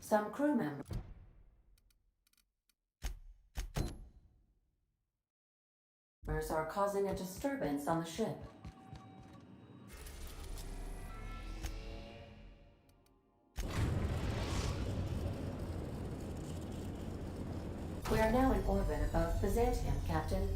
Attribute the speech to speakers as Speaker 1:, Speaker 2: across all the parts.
Speaker 1: Some crew members are causing a disturbance on the ship. We are now in orbit above Byzantium, Captain.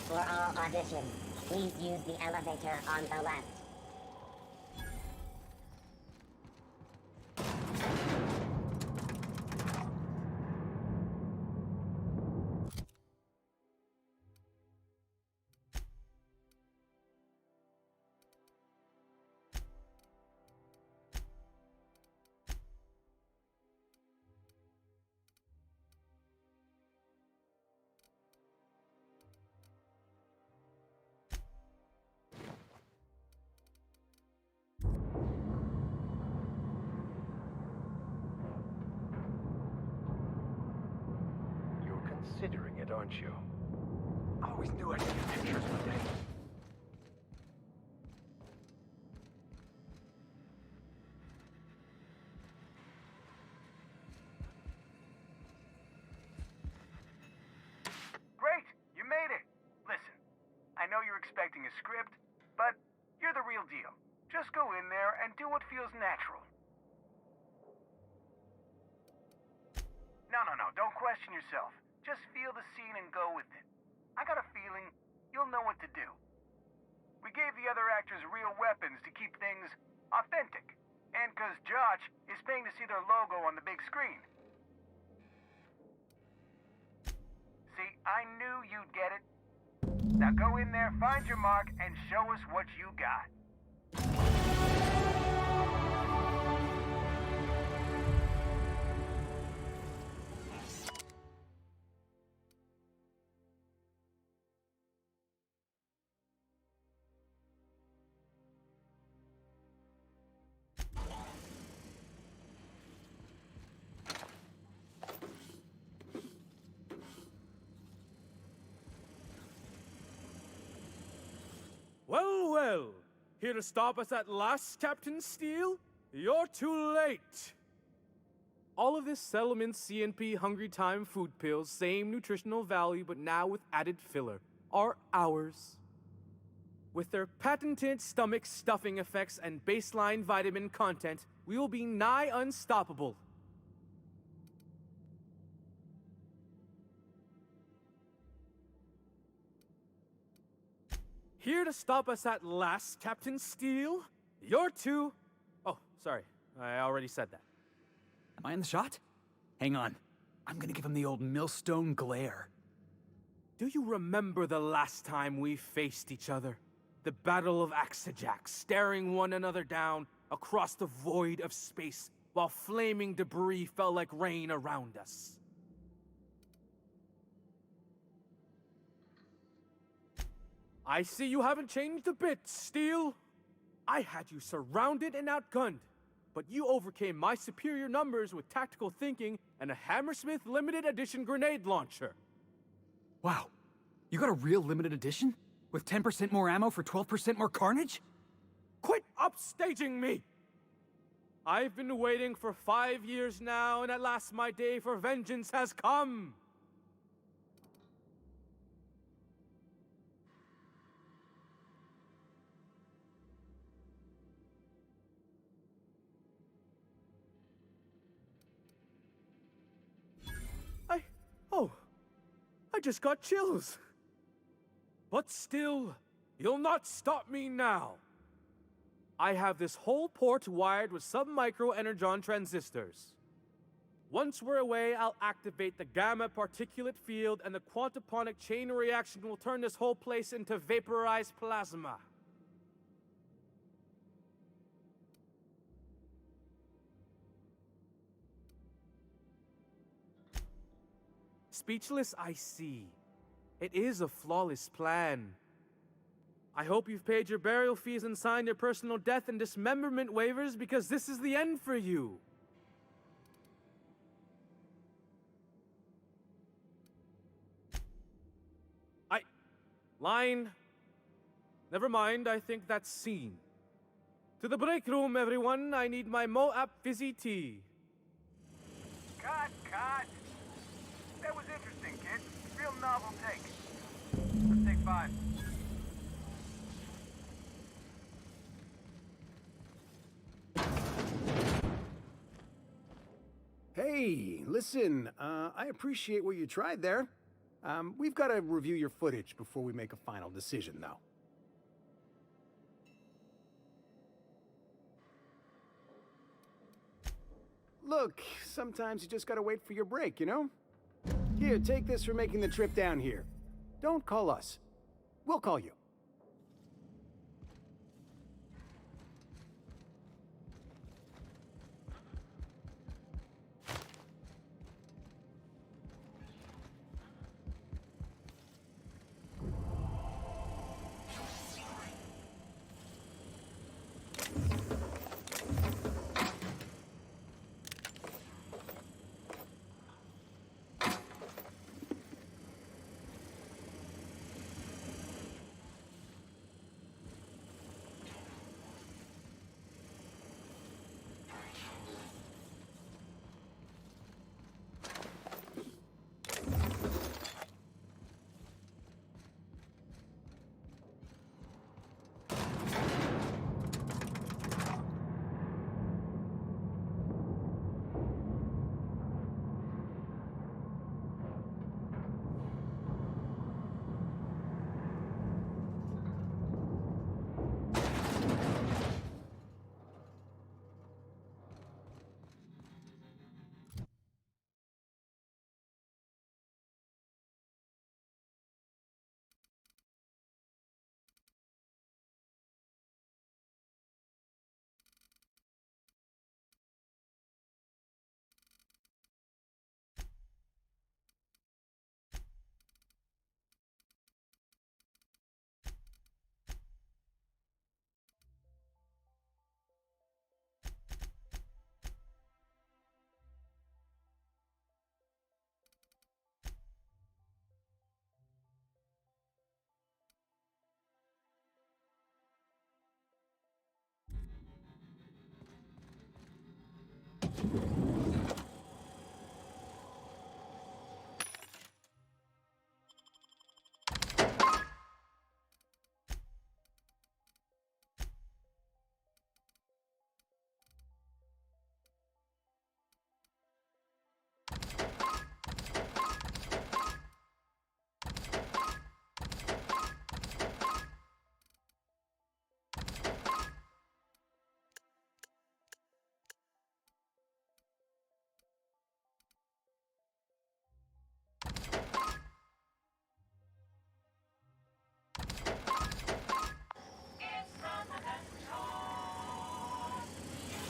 Speaker 2: For all auditions, please use the elevator on the left.
Speaker 3: Considering it, aren't you? I always knew I'd get pictures one day.
Speaker 4: Great! You made it! Listen, I know you're expecting a script, but you're the real deal. Just go in there and do what feels natural. No, don't question yourself. Just feel the scene and go with it. I got a feeling you'll know what to do. We gave the other actors real weapons to keep things authentic. And 'cause Josh is paying to see their logo on the big screen. See, I knew you'd get it. Now go in there, find your mark, and show us what you got.
Speaker 5: Well, here to stop us at last, Captain Steele? You're too late! All of this Settlement CNP Hungry Time food pills, same nutritional value but now with added filler, are ours. With their patented stomach stuffing effects and baseline vitamin content, we will be nigh unstoppable. Here to stop us at last, Captain Steele? You're too... Oh, sorry. I already said that.
Speaker 6: Am I in the shot? Hang on. I'm gonna give him the old millstone glare.
Speaker 5: Do you remember the last time we faced each other? The Battle of Axajax, staring one another down across the void of space while flaming debris fell like rain around us. I see you haven't changed a bit, Steele. I had you surrounded and outgunned, but you overcame my superior numbers with tactical thinking and a Hammersmith limited edition grenade launcher.
Speaker 6: Wow. You got a real limited edition? With 10% more ammo for 12% more carnage?
Speaker 5: Quit upstaging me! I've been waiting for 5 years now, and at last my day for vengeance has come! I just got chills. But still, you'll not stop me now. I have this whole port wired with sub-micro energon transistors. Once we're away, I'll activate the gamma particulate field and the quantaponic chain reaction will turn this whole place into vaporized plasma. Speechless, I see. It is a flawless plan. I hope you've paid your burial fees and signed your personal death and dismemberment waivers because this is the end for you. Line. Never mind, I think that's scene. To the break room, everyone. I need my Moab fizzy tea.
Speaker 4: Cut! That was interesting, kid. Real novel take. Let's take 5.
Speaker 7: Hey, listen, I appreciate what you tried there. We've got to review your footage before we make a final decision, though. Look, sometimes you just gotta wait for your break, you know? Here, take this for making the trip down here. Don't call us. We'll call you.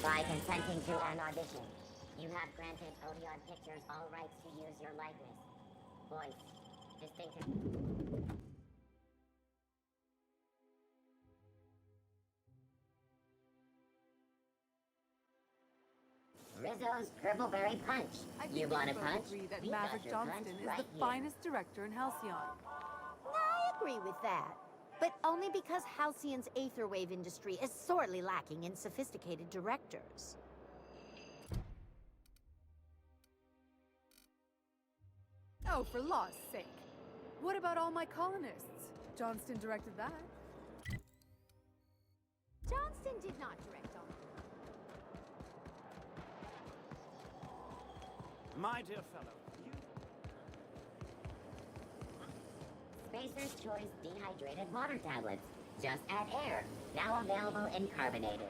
Speaker 2: By consenting to an audition, you have granted Odeon Pictures all rights to use your likeness, voice, distinctive... Rizzo's Gribbleberry Punch. You want a punch?
Speaker 8: Agree that
Speaker 2: We got
Speaker 8: Maverick
Speaker 2: your
Speaker 8: Johnston
Speaker 2: punch
Speaker 8: is
Speaker 2: right
Speaker 8: the
Speaker 2: here.
Speaker 8: finest director in Halcyon.
Speaker 9: I agree with that. But only because Halcyon's aetherwave industry is sorely lacking in sophisticated directors.
Speaker 8: Oh, for law's sake. What about All My Colonists? Johnston directed that.
Speaker 9: Johnston did not direct all.
Speaker 10: My dear fellow,
Speaker 2: Pacer's Choice Dehydrated Water Tablets. Just add air. Now available in carbonated.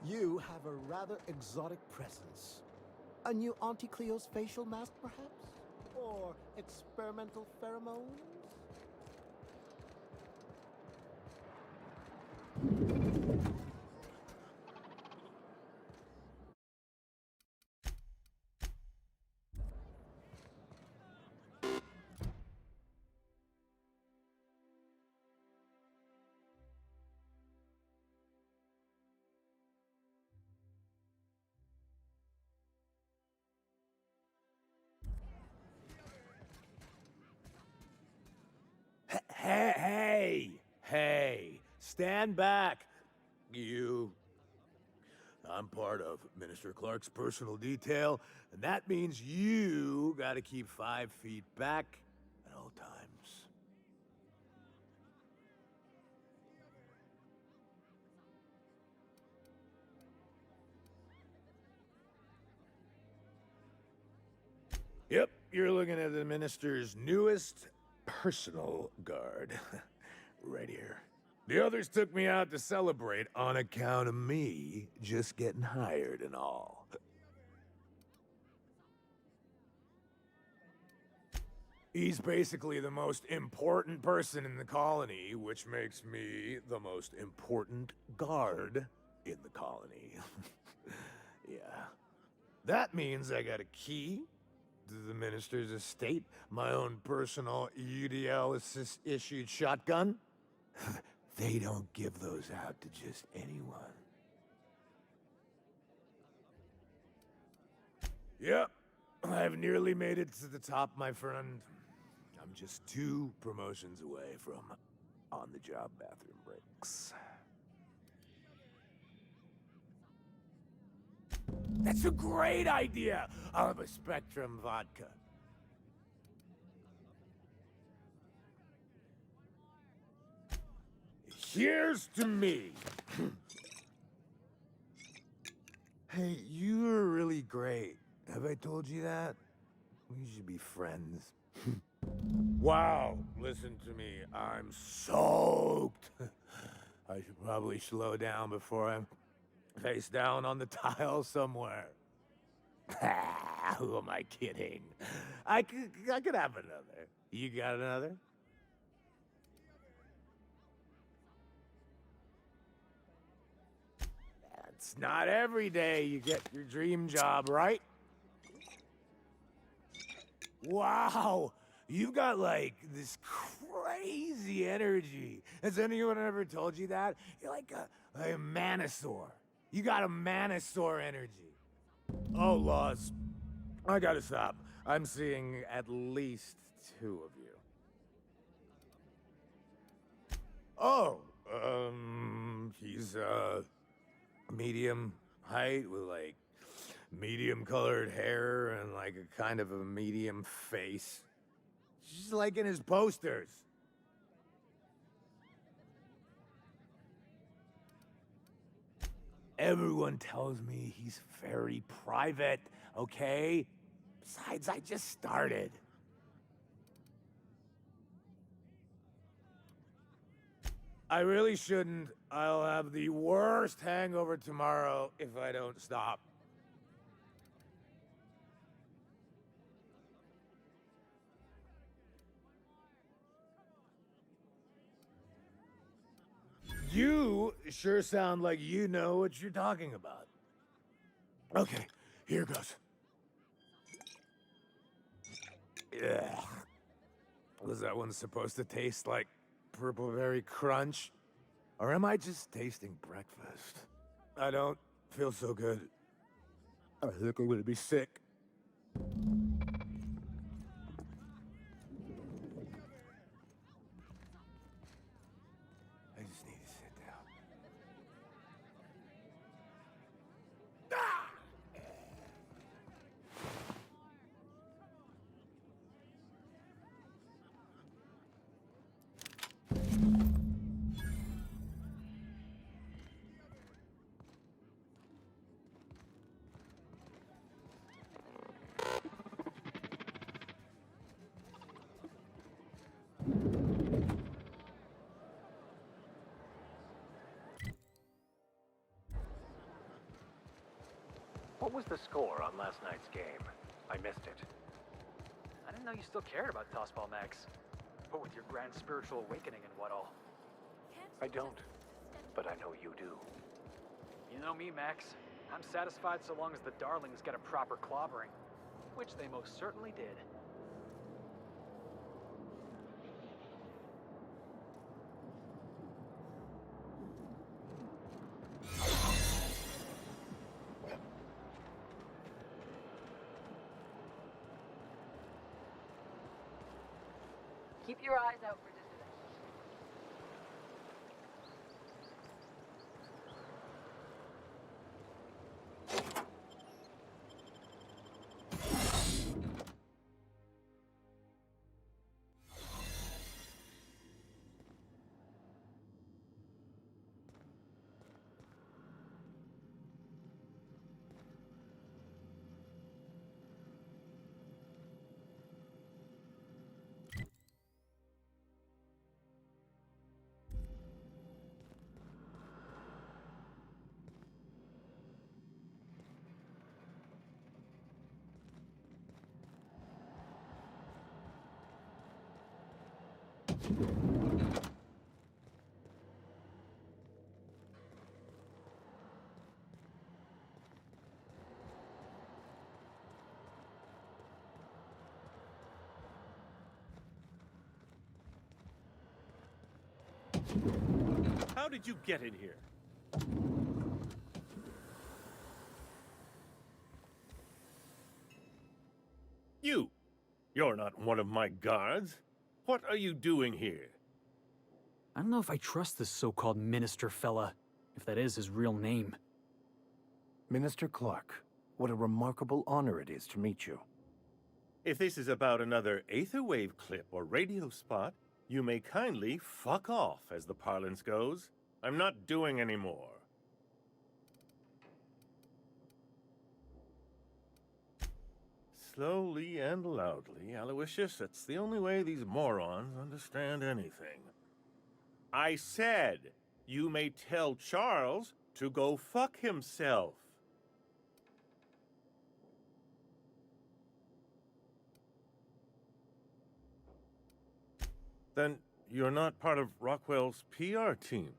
Speaker 10: You have a rather exotic presence. A new Auntie Cleo's facial mask, perhaps? Or experimental pheromones?
Speaker 3: Hey, stand back, you. I'm part of Minister Clark's personal detail, and that means you gotta keep 5 feet back at all times. Yep, you're looking at the minister's newest personal guard. Right here. The others took me out to celebrate on account of me just getting hired and all. He's basically the most important person in the colony, which makes me the most important guard in the colony. Yeah. That means I got a key to the minister's estate, my own personal UDL-issued shotgun. They don't give those out to just anyone. Yep, I've nearly made it to the top, my friend. I'm just 2 promotions away from on-the-job bathroom breaks. That's a great idea! I'll have a Spectrum vodka. Here's to me. Hey, you're really great. Have I told you that? We should be friends. Wow, listen to me. I'm soaked. I should probably slow down before I'm face down on the tile somewhere. Who am I kidding? I could have another. You got another? It's not every day you get your dream job, right? Wow, you've got like this crazy energy. Has anyone ever told you that? You're like a manosaur. You got a manosaur energy. Oh, Laws, I gotta stop. I'm seeing at least 2 of you. Oh, he's medium height with like medium colored hair and like a kind of a medium face. Just like in his posters. Everyone tells me he's very private, okay? Besides, I just started. I really shouldn't. I'll have the worst hangover tomorrow if I don't stop. You sure sound like you know what you're talking about. Okay, here goes. Yeah. Was that one supposed to taste like Purple Berry Crunch? Or am I just tasting breakfast? I don't feel so good. I think I'm gonna be sick. I just need to sit down. Ah!
Speaker 11: What was the score on last night's game? I missed it.
Speaker 6: I didn't know you still cared about Tossball, Max. What with your grand spiritual awakening and what all.
Speaker 11: I don't, but I know you do.
Speaker 6: You know me, Max. I'm satisfied so long as the darlings get a proper clobbering. Which they most certainly did.
Speaker 8: Keep your eyes out for dissidents.
Speaker 12: How did you get in here? You're not one of my guards. What are you doing here?
Speaker 6: I don't know if I trust this so-called minister fella, if that is his real name.
Speaker 10: Minister Clark, what a remarkable honor it is to meet you.
Speaker 12: If this is about another Aetherwave clip or radio spot, you may kindly fuck off, as the parlance goes. I'm not doing any more. Slowly and loudly, Aloysius, it's the only way these morons understand anything. I said, you may tell Charles to go fuck himself. Then you're not part of Rockwell's PR team.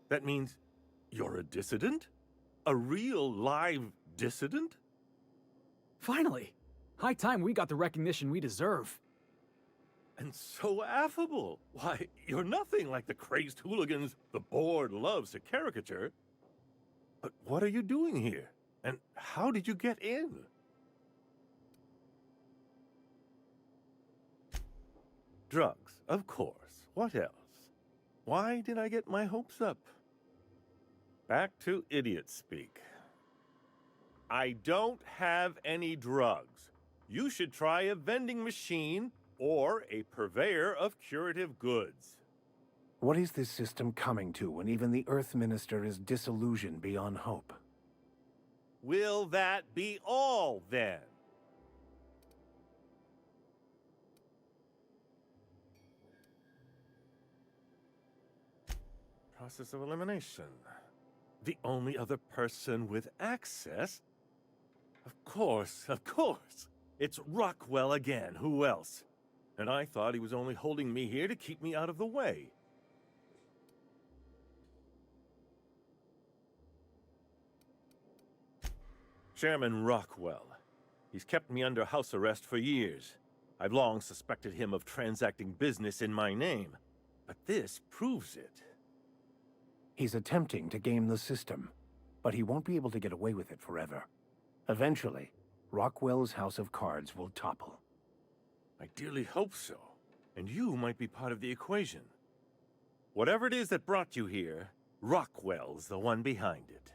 Speaker 12: That means you're a dissident? A real live dissident?
Speaker 6: Finally! High time we got the recognition we deserve.
Speaker 12: And so affable. Why, you're nothing like the crazed hooligans the board loves to caricature. But what are you doing here? And how did you get in? Drugs, of course. What else? Why did I get my hopes up? Back to idiot speak. I don't have any drugs. You should try a vending machine or a purveyor of curative goods.
Speaker 10: What is this system coming to when even the Earth Minister is disillusioned beyond hope?
Speaker 12: Will that be all, then? Process of elimination. The only other person with access? Of course, of course. It's Rockwell again. Who else? And I thought he was only holding me here to keep me out of the way. Chairman Rockwell. He's kept me under house arrest for years. I've long suspected him of transacting business in my name. But this proves it.
Speaker 10: He's attempting to game the system, but he won't be able to get away with it forever. Eventually, Rockwell's house of cards will topple.
Speaker 12: I dearly hope so. And you might be part of the equation. Whatever it is that brought you here, Rockwell's the one behind it.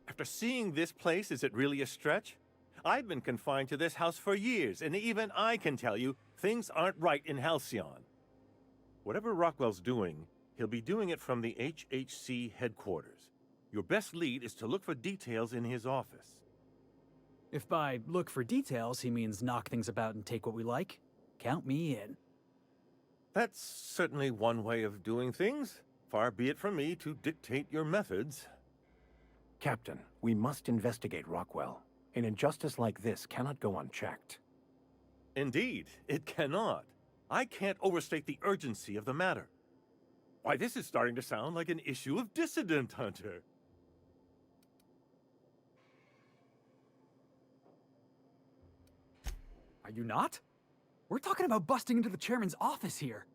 Speaker 12: After seeing this place, is it really a stretch? I've been confined to this house for years, and even I can tell you, things aren't right in Halcyon. Whatever Rockwell's doing, he'll be doing it from the HHC headquarters. Your best lead is to look for details in his office.
Speaker 13: If by look for details he means knock things about and take what we like, count me in.
Speaker 12: That's certainly one way of doing things. Far be it from me to dictate your methods.
Speaker 14: Captain, we must investigate Rockwell. An injustice like this cannot go unchecked.
Speaker 12: Indeed, it cannot. I can't overstate the urgency of the matter. Why, this is starting to sound like an issue of Dissident Hunter.
Speaker 13: Are you not? We're talking about busting into the chairman's office here.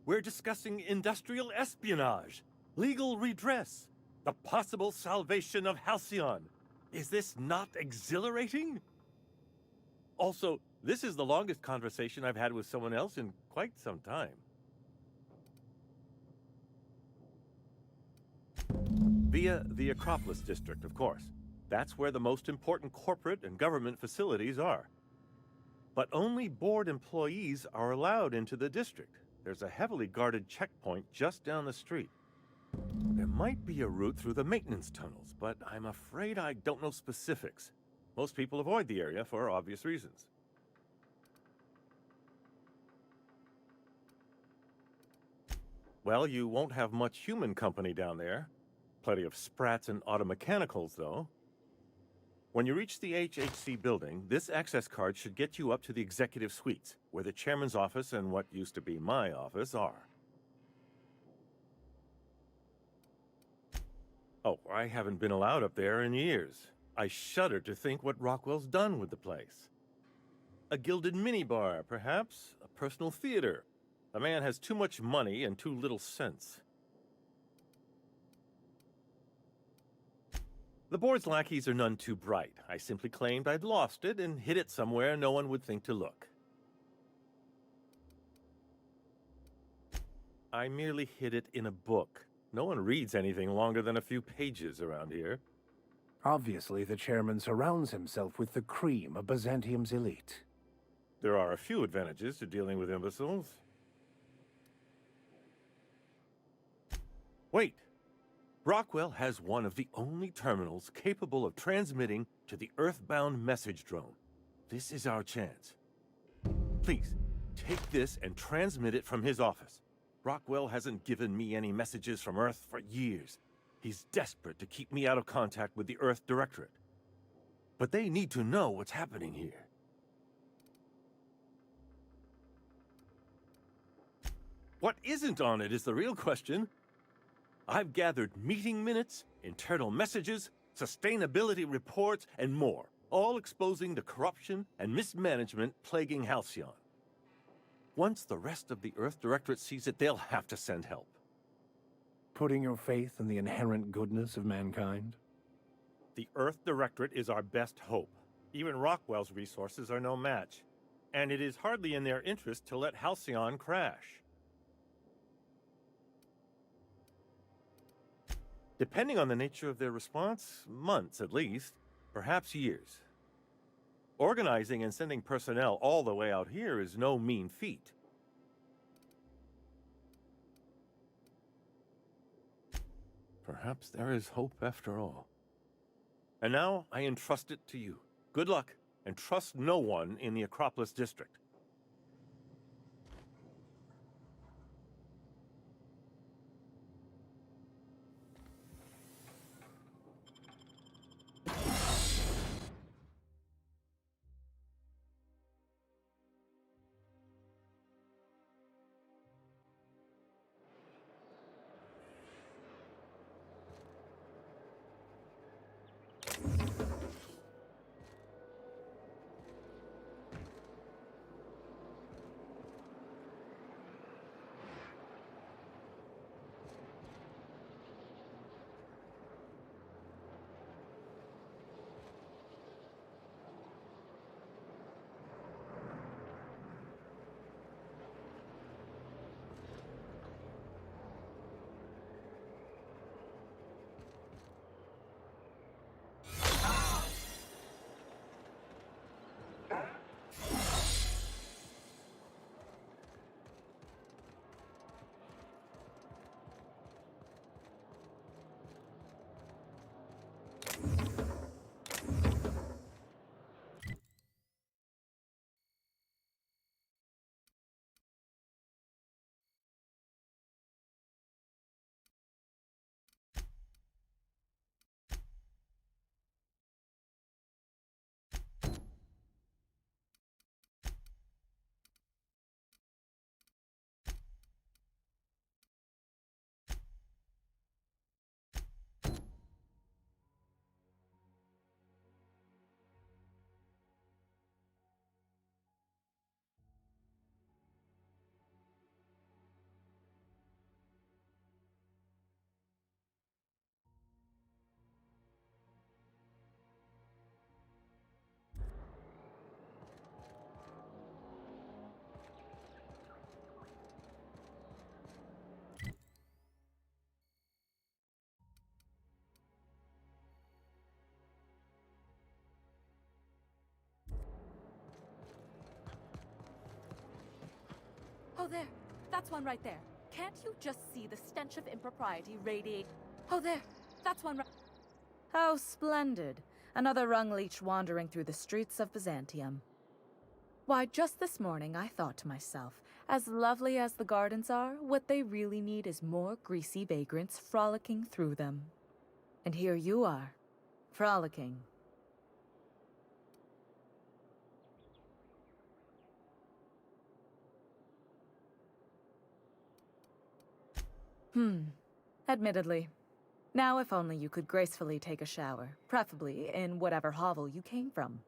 Speaker 12: We're discussing industrial espionage, legal redress, the possible salvation of Halcyon. Is this not exhilarating? Also, this is the longest conversation I've had with someone else in quite some time. Via the Acropolis District, of course. That's where the most important corporate and government facilities are. But only board employees are allowed into the district. There's a heavily guarded checkpoint just down the street. There might be a route through the maintenance tunnels, but I'm afraid I don't know specifics. Most people avoid the area for obvious reasons. Well, you won't have much human company down there. Plenty of sprats and automechanicals, though. When you reach the HHC building, this access card should get you up to the executive suites, where the chairman's office and what used to be my office are. Oh, I haven't been allowed up there in years. I shudder to think what Rockwell's done with the place. A gilded minibar, perhaps? A personal theater. The man has too much money and too little sense. The board's lackeys are none too bright. I simply claimed I'd lost it and hid it somewhere no one would think to look. I merely hid it in a book. No one reads anything longer than a few pages around here.
Speaker 14: Obviously, the chairman surrounds himself with the cream of Byzantium's elite.
Speaker 12: There are a few advantages to dealing with imbeciles. Wait! Rockwell has one of the only terminals capable of transmitting to the Earthbound message drone. This is our chance. Please, take this and transmit it from his office. Rockwell hasn't given me any messages from Earth for years. He's desperate to keep me out of contact with the Earth Directorate. But they need to know what's happening here. What isn't on it is the real question. I've gathered meeting minutes, internal messages, sustainability reports, and more, all exposing the corruption and mismanagement plaguing Halcyon. Once the rest of the Earth Directorate sees it, they'll have to send help.
Speaker 14: Putting your faith in the inherent goodness of mankind?
Speaker 12: The Earth Directorate is our best hope. Even Rockwell's resources are no match. And it is hardly in their interest to let Halcyon crash. Depending on the nature of their response, months at least, perhaps years. Organizing and sending personnel all the way out here is no mean feat. Perhaps there is hope after all. And now I entrust it to you. Good luck, and trust no one in the Acropolis District.
Speaker 15: Oh, there. That's one right there. Can't you just see the stench of impropriety radiate? Oh, there. That's one right...
Speaker 16: How splendid. Another rung leech wandering through the streets of Byzantium. Why, just this morning I thought to myself, as lovely as the gardens are, what they really need is more greasy vagrants frolicking through them. And here you are, frolicking. Admittedly. Now if only you could gracefully take a shower, preferably in whatever hovel you came from.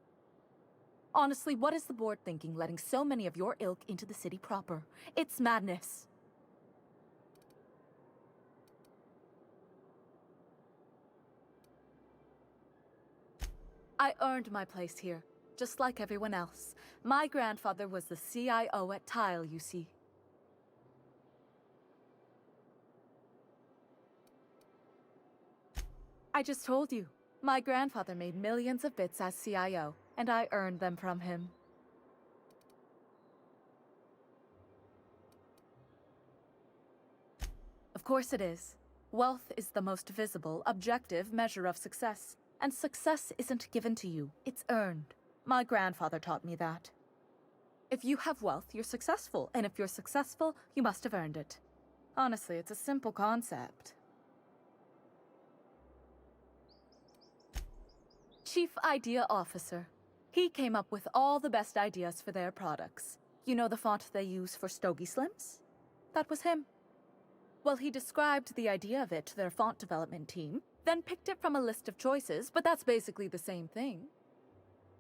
Speaker 16: Honestly, what is the board thinking letting so many of your ilk into the city proper? It's madness. I earned my place here, just like everyone else. My grandfather was the CIO at Tile, you see. I just told you. My grandfather made millions of bits as CIO, and I earned them from him. Of course it is. Wealth is the most visible, objective measure of success. And success isn't given to you, it's earned. My grandfather taught me that. If you have wealth, you're successful, and if you're successful, you must have earned it. Honestly, it's a simple concept. Chief Idea Officer. He came up with all the best ideas for their products. You know the font they use for Stogie Slims? That was him. Well, he described the idea of it to their font development team, then picked it from a list of choices, but that's basically the same thing.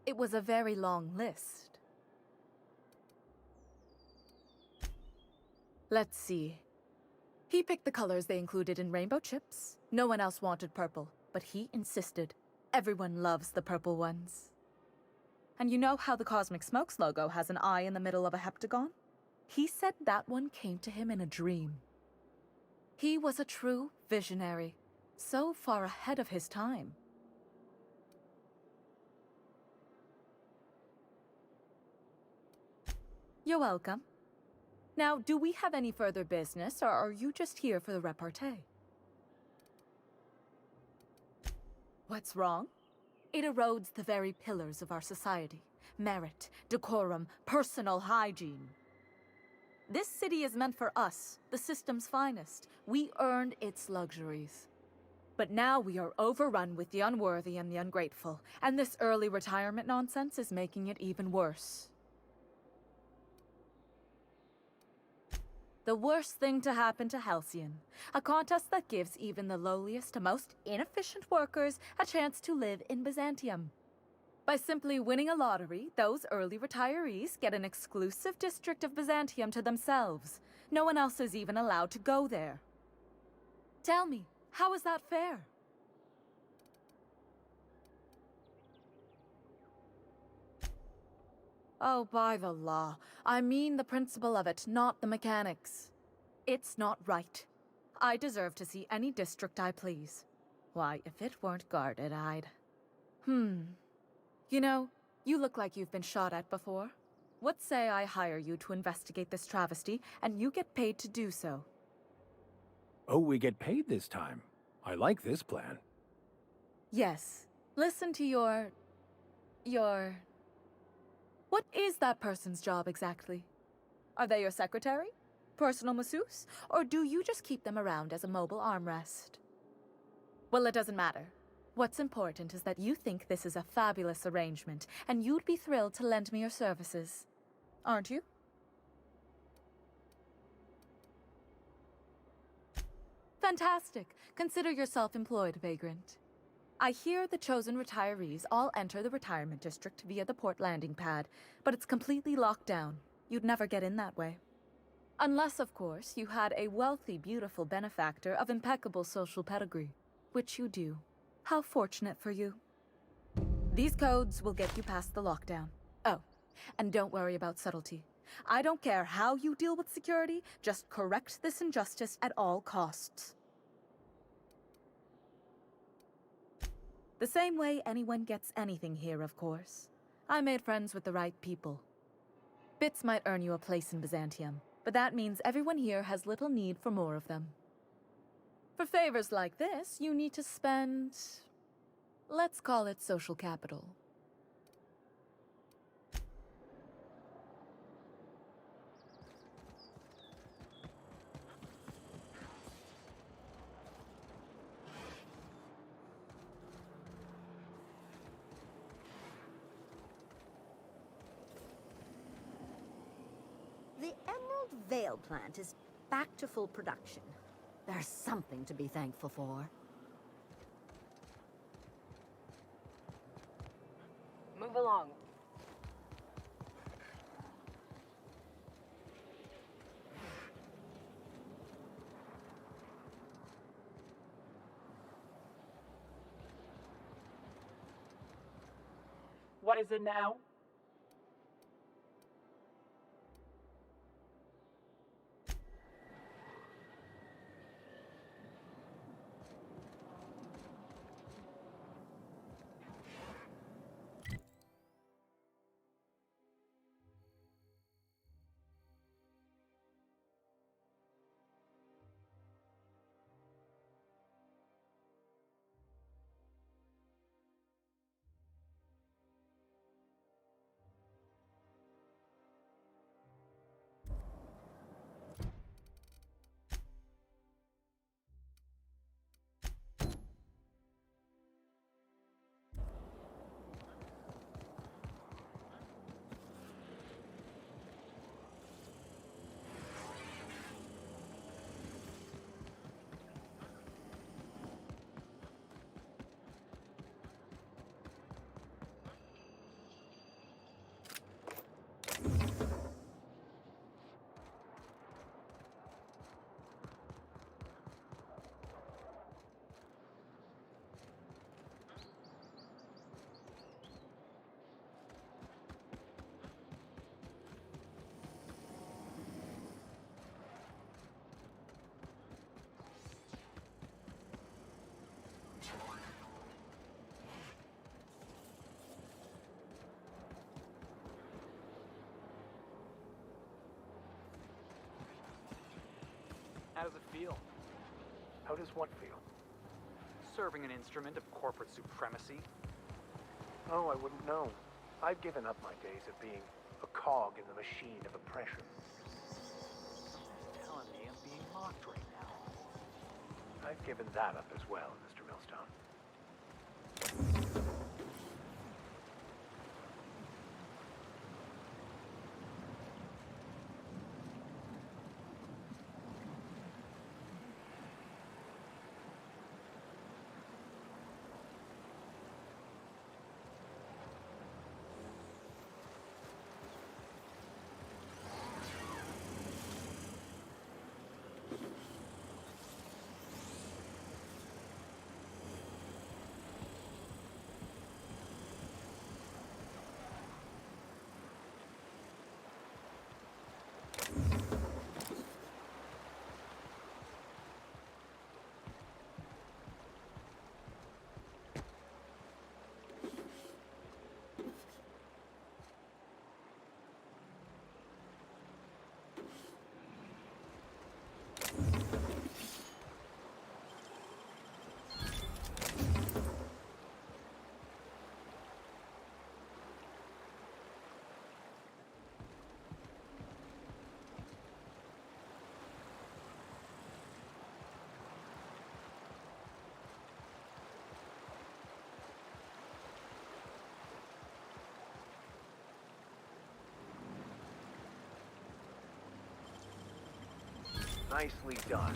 Speaker 16: It was a very long list. Let's see. He picked the colors they included in rainbow chips. No one else wanted purple, but he insisted. Everyone loves the purple ones. And you know how the Cosmic Smokes logo has an eye in the middle of a heptagon? He said that one came to him in a dream. He was a true visionary, so far ahead of his time. You're welcome. Now, do we have any further business, or are you just here for the repartee? What's wrong? It erodes the very pillars of our society. Merit, decorum, personal hygiene. This city is meant for us, the system's finest. We earned its luxuries. But now we are overrun with the unworthy and the ungrateful, and this early retirement nonsense is making it even worse. The worst thing to happen to Halcyon. A contest that gives even the lowliest, most inefficient workers a chance to live in Byzantium. By simply winning a lottery, those early retirees get an exclusive district of Byzantium to themselves. No one else is even allowed to go there. Tell me, how is that fair? Oh, by the law. I mean the principle of it, not the mechanics. It's not right. I deserve to see any district I please. Why, if it weren't guarded, I'd... You know, you look like you've been shot at before. What say I hire you to investigate this travesty, and you get paid to do so?
Speaker 14: Oh, we get paid this time. I like this plan.
Speaker 16: Yes. Listen to your... What is that person's job exactly? Are they your secretary? Personal masseuse? Or do you just keep them around as a mobile armrest? Well, it doesn't matter. What's important is that you think this is a fabulous arrangement, and you'd be thrilled to lend me your services. Aren't you? Fantastic. Consider yourself employed, vagrant. I hear the chosen retirees all enter the retirement district via the port landing pad, but it's completely locked down. You'd never get in that way. Unless, of course, you had a wealthy, beautiful benefactor of impeccable social pedigree, which you do. How fortunate for you. These codes will get you past the lockdown. Oh, and don't worry about subtlety. I don't care how you deal with security, just correct this injustice at all costs. The same way anyone gets anything here, of course. I made friends with the right people. Bits might earn you a place in Byzantium, but that means everyone here has little need for more of them. For favors like this, you need to spend, let's call it social capital.
Speaker 9: The Emerald Vale plant is back to full production. There's something to be thankful for.
Speaker 17: Move along. What is it now?
Speaker 6: How does it feel?
Speaker 11: How does what feel?
Speaker 6: Serving an instrument of corporate supremacy?
Speaker 11: Oh, I wouldn't know. I've given up my days of being a cog in the machine of oppression.
Speaker 6: You're telling me I'm being mocked right now.
Speaker 11: I've given that up as well, Mr. Millstone. Nicely done.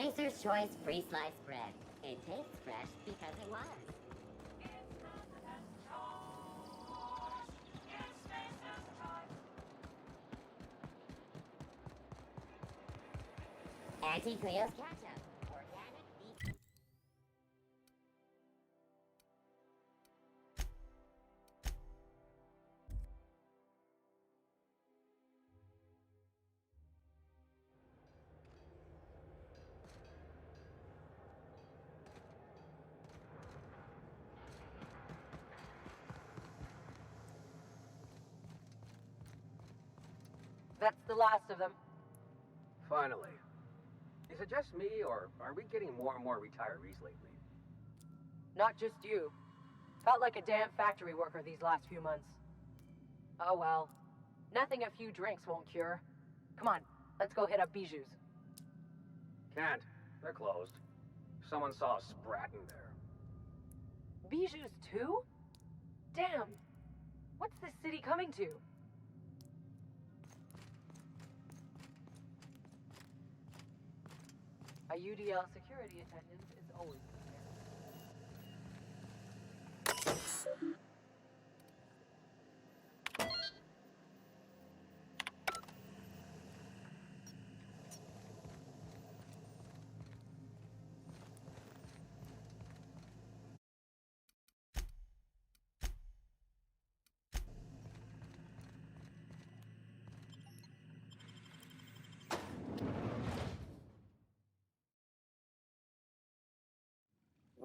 Speaker 2: Spacer's Choice free sliced bread. It tastes fresh because it was. Auntie Cleo's ketchup. Organic beef.
Speaker 17: That's the last of them.
Speaker 18: Finally. Is it just me, or are we getting more and more retirees lately?
Speaker 17: Not just you. Felt like a damn factory worker these last few months. Oh well. Nothing a few drinks won't cure. Come on, let's go hit up Bijou's.
Speaker 18: Can't. They're closed. Someone saw a sprat in there.
Speaker 17: Bijou's too? Damn. What's this city coming to? A UDL security attendant is always prepared.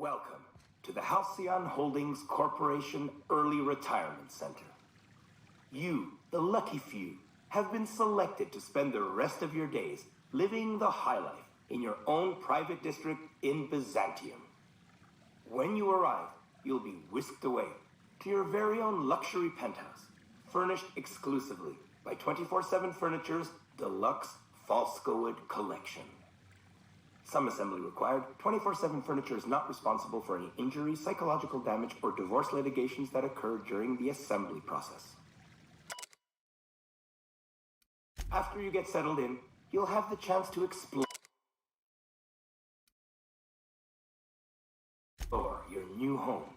Speaker 19: Welcome to the Halcyon Holdings Corporation Early Retirement Center. You, the lucky few, have been selected to spend the rest of your days living the high life in your own private district in Byzantium. When you arrive, you'll be whisked away to your very own luxury penthouse, furnished exclusively by 24/7 Furniture's deluxe Falskowood collection. Some assembly required. 24/7 Furniture is not responsible for any injury, psychological damage, or divorce litigations that occur during the assembly process. After you get settled in, you'll have the chance to explore your new home.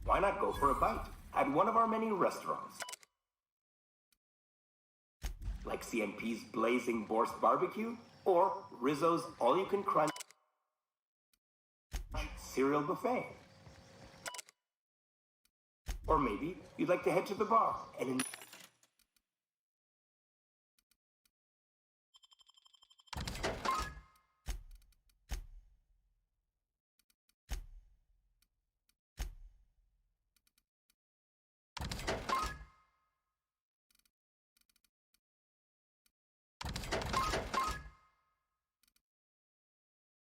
Speaker 19: Why not go for a bite at one of our many restaurants? Like CNP's Blazing Borscht Barbecue, or Rizzo's All-You-Can-Crunch Cereal Buffet. Or maybe you'd like to head to the bar and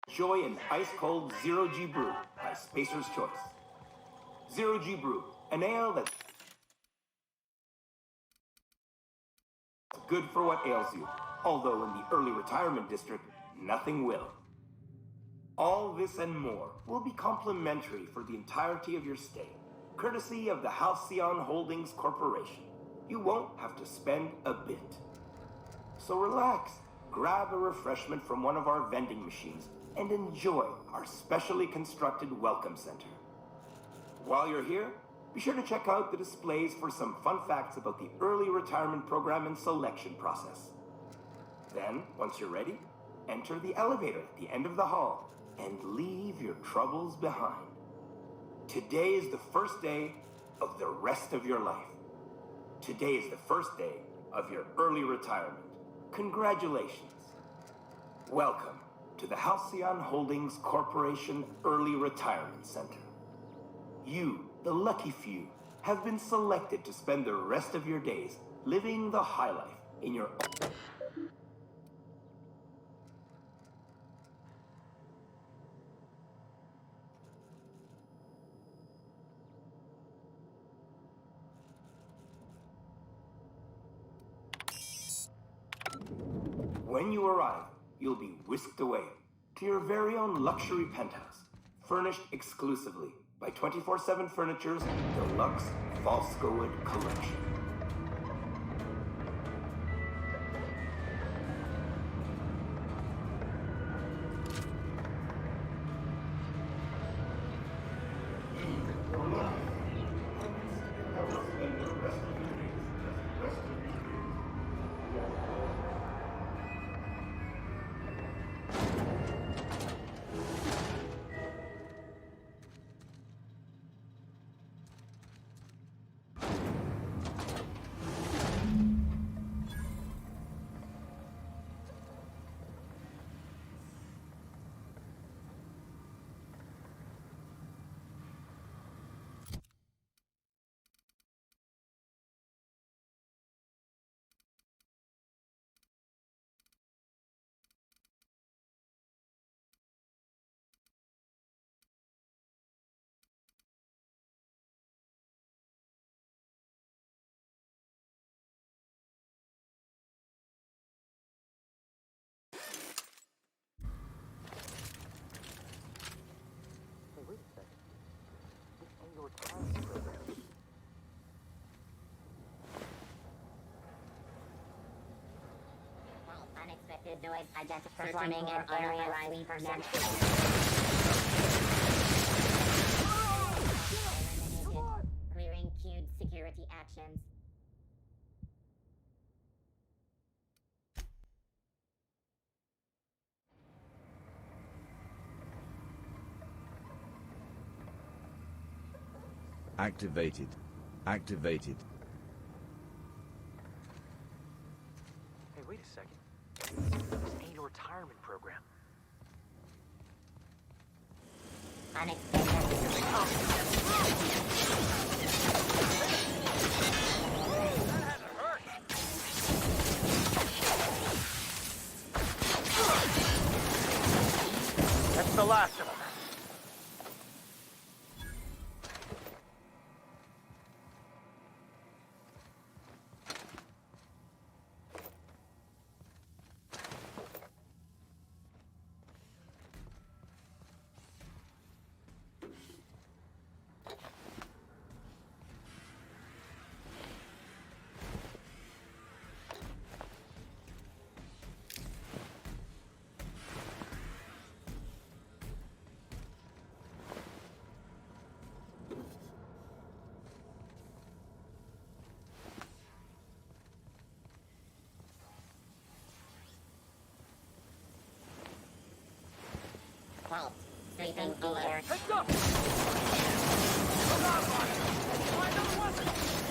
Speaker 19: enjoy an ice-cold Zero G Brew by Spacer's Choice. Zero G Brew, an ale that's good for what ails you, although in the early retirement district, nothing will. All this and more will be complimentary for the entirety of your stay, courtesy of the Halcyon Holdings Corporation. You won't have to spend a bit. So relax, grab a refreshment from one of our vending machines, and enjoy our specially constructed welcome center. While you're here, be sure to check out the displays for some fun facts about the early retirement program and selection process. Then, once you're ready, enter the elevator at the end of the hall and leave your troubles behind. Today is the first day of the rest of your life. Today is the first day of your early retirement. Congratulations. Welcome to the Halcyon Holdings Corporation Early Retirement Center. You, the lucky few, have been selected to spend the rest of your days living the high life in your own. When you arrive, you'll be whisked away to your very own luxury penthouse, furnished exclusively by 24/7 Furniture's deluxe Falskowood collection.
Speaker 2: Cryptoid identified performing an area sleeper sentry. Clearing queued security actions.
Speaker 20: Activated. Activated.
Speaker 6: Hey, wait a second. This ain't a retirement program.
Speaker 11: That's the last of them.
Speaker 2: Halt. Sweeping alert.
Speaker 6: Heads up! Hold on, Roger! Find another weapon!